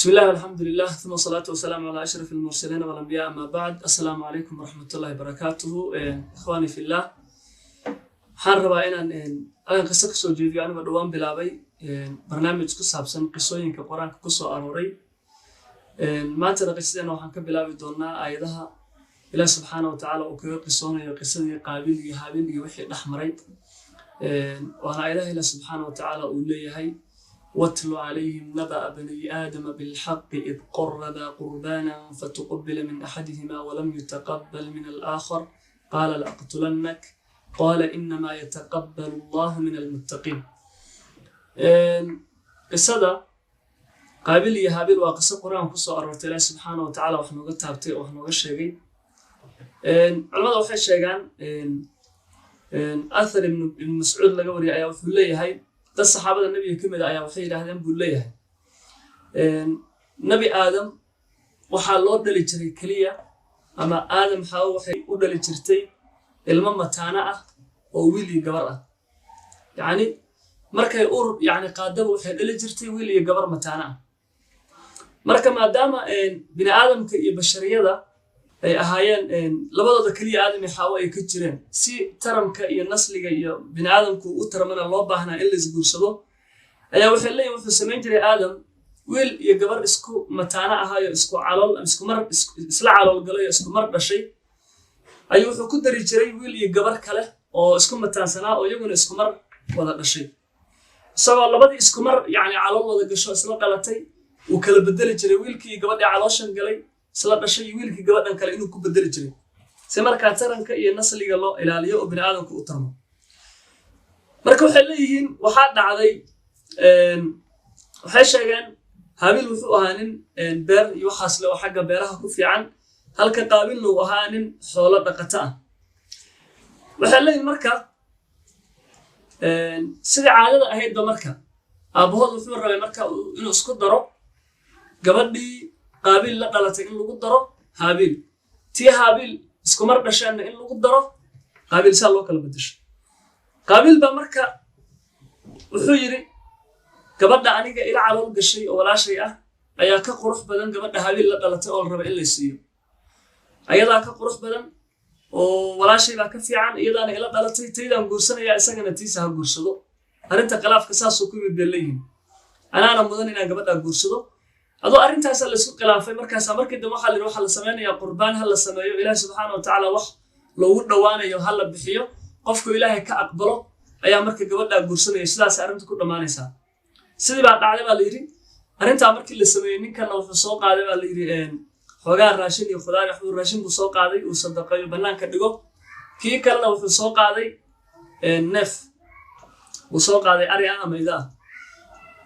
بسم الله والحمد لله ثم الصلاة والسلام على أشرف المرسلين والأنبياء أما بعد السلام عليكم ورحمة الله وبركاته إخواني في الله حان ربا إن قصة كسو جيديو أنا بدوان بلابي برنامج كسابسن قصوين كقرآن كسو أروري ما ترى قصة وحان كبلابي دونا آيدها إله سبحانه وتعالى وكيو قصونا قصة قابل يهابل يوحي الأحمرين وأنا إله سبحانه وتعالى أولي هاي واتل عليهم نبأ بني آدم بالحق إذ قربا قربانا فتقبل من أحدهما ولم يتقبل من الآخر قال لأقتلنك قال إنما يتقبل الله من المتقين. قصة قابل يهابيل وقصة قرآن قصة أرورت الله سبحانه وتعالى وحنوغا تابتي وحنوغا الشيغي علماء وحي الشيغان أثر ابن مسعود لقوري آية وثلية هاي dad saxaabada nabiga kamid ah ayaa waxay yiraahdeen buu leeyahay nabi aadam waxa loo dhali jiray kaliya ama aadam xawo waxay u dhali jirtay ilmo mataana ah oo wiil iyo gabar ah yaani markay qaadaba waxay dhali jirtay wiil iyo gabar mataana ah marka maadaama bini aadamka iyo bashariyada ay ahaayeen labadooda kaliya aadam iyo xawo ay ka jireen si taranka iyo nasliga iyo bini aadamku u taramana loo baahnaa in la isguursado ayaa waxay leeyahay wuxuu sameyn jiray aadam wiil iyo gabar isku mataana ahaayo isku calool isku mar isla calool galay isku mar dhashay ayuu wuxuu ku dari jiray wiil iyo gabar kale oo isku mataansanaa oo iyaguna isku mar wada dhashay isagoo labadii isku mar calool wada gasho isla qalatay uu kala bedeli jiray wiilkii iyo gabadhii calooshan galay isla dhashay wiilkii gabadhan kale inuu ku bedeli jiray si markaa taranka iyo nasliga loo ilaaliyo oo bini aadamku u tarmo marka waxay leeyihiin waxaa dhacday waxay sheegeen haabil wuxuu ahaa nin beer iyo waxaas le oo xagga beeraha ku fiican halka qaabilna uu ahaa nin xoolo dhaqato ah waxay leeyihiin marka sidii caadada ahaydba marka aabahood wuxuu rabay marka inuu isku daro gabadhii qaabil la dhalatay in lagu daro haabil tii haabil isku mar dhashayna in lagu daro qaabil saa loo kala bedesho qaabil ba marka wuxuu yiri gabadha aniga ila calool gashay oo walaashay ah ayaa ka qurux badan gabadha haabil la dhalatay oo raba in la siiyo ayadaa ka qurux badan oo walaashay baa ka fiican iyadaana ila dhalatay taydaan guursanaya isagana tiisa ha guursado arinta khilaafka saas oo ku yimid leeyihiin anaana mudan inaan gabadha guursado adoo arintaas la isku khilaafay markaas markii dib waxa la sameeyaa qurbaan hal la sameeyo ilaahay subhanahu wa ta'ala wax loogu dhawaanayo hal la bixiyo qofku ilaahay ka aqbalo ayaa marka gabadha guursanaya sidaas arintu ku dhamaanaysa sidii baa dhacday baa la yiri arinta markii la sameeyay ninkan wuxuu soo qaaday baa la yiri xogaa raashin iyo khudaar wuxuu raashin buu soo qaaday uu sadaqayo banaanka dhigo kii kalena wuxuu soo qaaday neef uu soo qaaday ari ama ida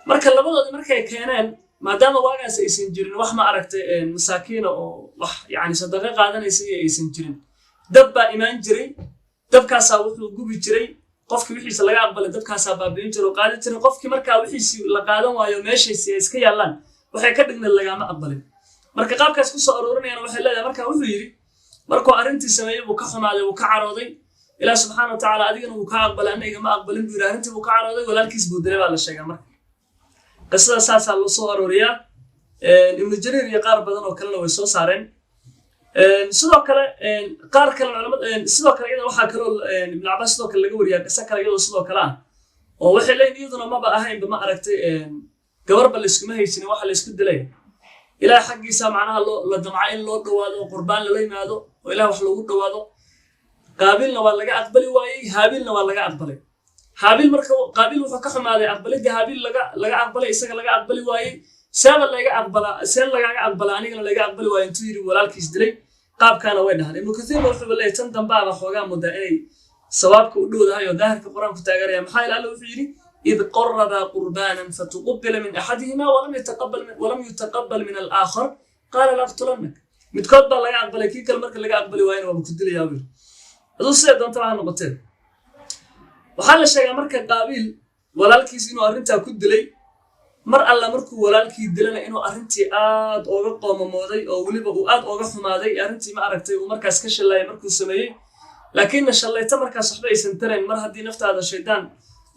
marka labadoodii markay keeneen maadaama waagaas aysan jirin wax ma aragtay masaakiina oo wax sadaqa qaadanaysa aysan jirin dab baa imaan jiray dabkaas wuxuu gubi jiray qofkii wixiisa laga aqbalay dabkaas baabiin jiray oo qaadi jiray qofkii markaa wixiisa la qaadan waayo meeshiisa iska yaalaan waxay ka dhignay lagama aqbalin marka qaabkaas ku soo aruurinayna waxay leedahay marka wuxuu yiri markuu arintii sameeyay uu ka xumaaday uu ka carooday ilaa subhanahu wa ta'ala adigana uu ka aqbalay aniga ma aqbalin buu arintii uu ka carooday walaalkiis buu diray baa la sheegay marka qisada saasa loo soo arooriyaa ibn jarir iyo qaar badan oo kale way soo saareen sidoo kale qaar kale culimada sidoo kale iyada waxa kale ibn abbas sidoo kale laga wariyaa qisa kale iyada sidoo kale ah oo waxay leeyihiin iyaduna ma ahayn ma aragtay gabarba la isku haysin waxa la isku dilay ilaa xaqiisa macnaha la damca in loo dhawaado qurbaan la yimaado oo ilaa wax loogu dhawaado qaabilna waa laga aqbali waayay haabilna waa laga aqbalay haabil marka qaabil wuxuu ka xumaaday aqbalida haabil laga aqbalay isaga laga aqbali waayay sabab laga aqbala anigana laga aqbali waayay intuu yiri walaalkiis dilay qaabkana way dhahan ibn kathir wuxuu leeyahay tan dambaaba xoogaa mudda inay sababka u dhowdahay oo daahirka quraanku taageeraya maxay ilaahay wuxuu yiri id qarraba qurbanan fatuqbila min ahadihima walam yutaqabbal min al-akhar qala laqtulannak midkood baa laga aqbalay kii kale marka laga aqbali waayna waa ku dilayaa wiil adoo sidoo doonta waxa noqotay waxa la sheegay marka qaabil walaalkiis inuu arinta ku dilay mar alla markuu walaalkii dilana inuu arintii aad uga qoomamooday oo waliba uu aad uga xumaaday arintii ma aragtay uu markaas ka shalay markuu sameeyay laakiin shalayta markaas waxba aysan tareen mar hadii naftaada shaydaan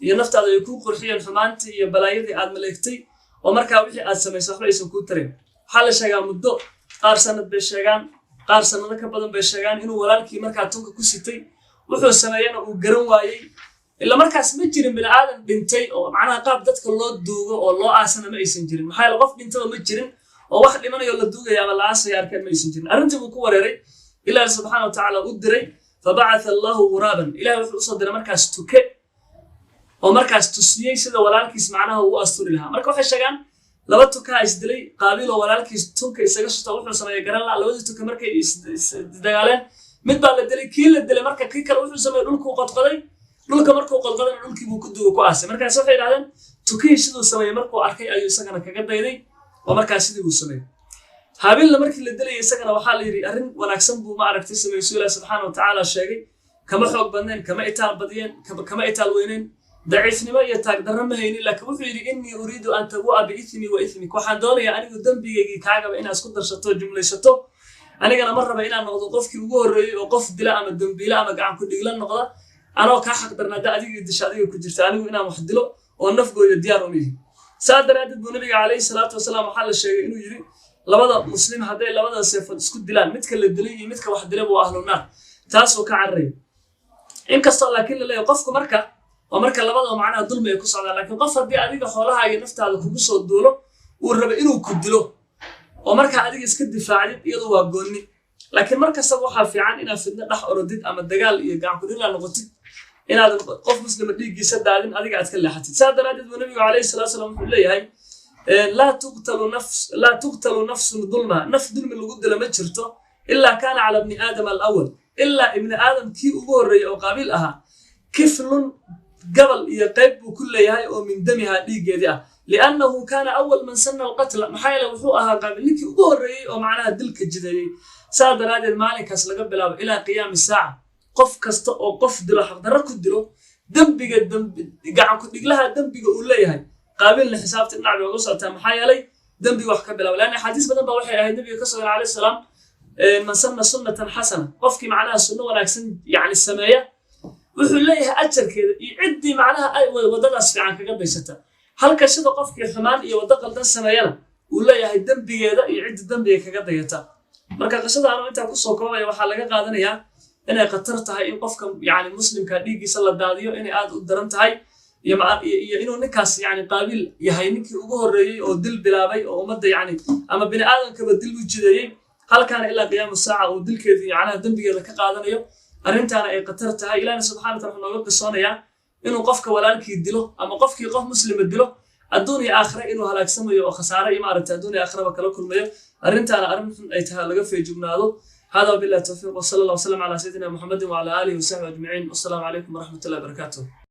iyo naftaada ay ku qurxiyeen xumaantii iyo balaayadii aad maleegtay ومركا وحي آد سميسا وحبا يسن كو ترين حال شاقا مدو قار سنة بيشاقان قار سنة كبادن بيشاقان إنو ولالكي مركا تونكا كسيتي وحو السمايان وقرن وايي إلا مركاس مجرين بالعالم بنتي أو معناها قاب دادك الله دوغو أو الله آسنا ما يسن جرين محايا لغف بنتي ومجرين وواحد لمن يولا دوغو يا الله آسا ياركان ما يسن جرين أرنتي بكو وريري إلا سبحانه وتعالى أدري فبعث الله غرابا إلا وحو صدر مركاس توكي ومركاس تسنيي سيدا ولالكيس معناها هو أستوري لها مركا وحي شاقان لابد توكا إسدلي قابيل ولالكيس تونكا إساقشتا وحو سمايا قران لا لابد توكا مركا إسدقالين مدبا لدلي كي لدلي مركا كي كلا وحو سمايا لولكو قد قضي لولكا مركو قد قضي لولكي بو كدوغو كو آسي مركا سوحي لعدن توكي سيدو سمايا مركو أركي أيو إساقنا كاقدا يدي ومركا سيدو سمايا هابيل لمركي لدلي إساقنا وحال يري أرن وناكسن بو معركتي سمايا سولا سبحانه وتعالى الشاقي كما حوق بندين كما إتال بديين كما إتال وينين ضعيفني ما يتاق درما هيني لكن وحو يري إني أريد أن تبوء بإثمي وإثمك وحان دوني أنيقو دنبيغي كاقا بإنا اسكو درشتو جمليشتو أنيقنا مرة بإنا نغضو قفكي وقوري وقف دلا أما الدنبيلا أما قاعن كو ديغلان نغضا أنا كا حق درنا دا أديقي دشا أديقي كو جرتا أنيقو إنا محدلو ونفقو يديارو ميه سادر أدد بنبيغ عليه الصلاة والسلام وحال الشيء إنو يري لبدا مسلم هدي لبدا سيفد اسكو دلان متك اللي دلي متك واحد دلبو أهل النار تاسو كعري إن كستو لكن اللي يقفكو مركا ومركا لبدا معناها ظلم يكو سعدا لكن قف هدي أديقا خولها أي نفتها كوكو سو دولو والربا إنو كدلو ومركا أديقا اسكد دفاعي يدو واقوني لكن مركا سبوحا في عان إنا فدنا لح أردد أما الدقال يقعن كدنا نغطي إنا قف مسلم ديقي سدادين أديقا أتكلي حتى سادر أدد ونبي عليه الصلاة والسلام اللي هاي لا تقتل نفس ظلمة نفس ظلم اللي قد لما جرته إلا كان على ابن آدم الأول إلا ابن آدم كي أغوري أو قابل أها كفل قبل يقيب كل يهاي أو من دمها ديقيا لأنه كان أول من سن القتل محايلة وحوءها قابل لكي أغوري أو معناها دلك الجدري سادر هذا المالك أسلقبل إلى قيام الساعة قف كست أو قف دلو حق دركو دلو دنبقى قاعد كنت لها دنبقى أولي هاي قابلنا حسابة النعم وقصة محايلة دنبقى وحكبلا لأن حديث بدن بوحي أهل النبي صلى الله عليه وسلم من سن سنة حسنة قفكي معناها سنة ولكن يعني السماية وحليها أجر كذا يعدي معناها ودد أسفي عنك قد يستا هل كشده قفكي حمان يودقل ده السماية ولا يهي دنبقى ده يعد دنبقى قد يتا marka qasada aan inta ku soo koobay waxa laga qaadanayaa inay qatar tahay in qofka yaani muslimka dhigiisa la daadiyo inay aad u daran tahay iyo inuu ninkaas yaani qaabil yahay ninkii ugu horeeyay oo dil bilaabay oo umada yaani ama bini aadamkaba dil u jideeyay halkaan ilaa qiyaam saaca oo dilkeedii yaani dambigeeda ka qaadanayo arintaana ay qatar tahay ilaahay subhanahu wa ta'ala nooga qisoonayaa inuu qofka walaalkii dilo ama qofkii qof muslim dilo adduunyo aakhira inuu halaagsamayo oo khasaare iyo maaragta adduunyo aakhiraba kala kulmayo arintaana arin ay tahay laga feejignaado hada billahi tawfiiq wa sallallahu alayhi wa sallam ala sayyidina muhammadin wa ala alihi wa sahbihi ajma'in assalamu alaykum wa rahmatullahi wa barakatuh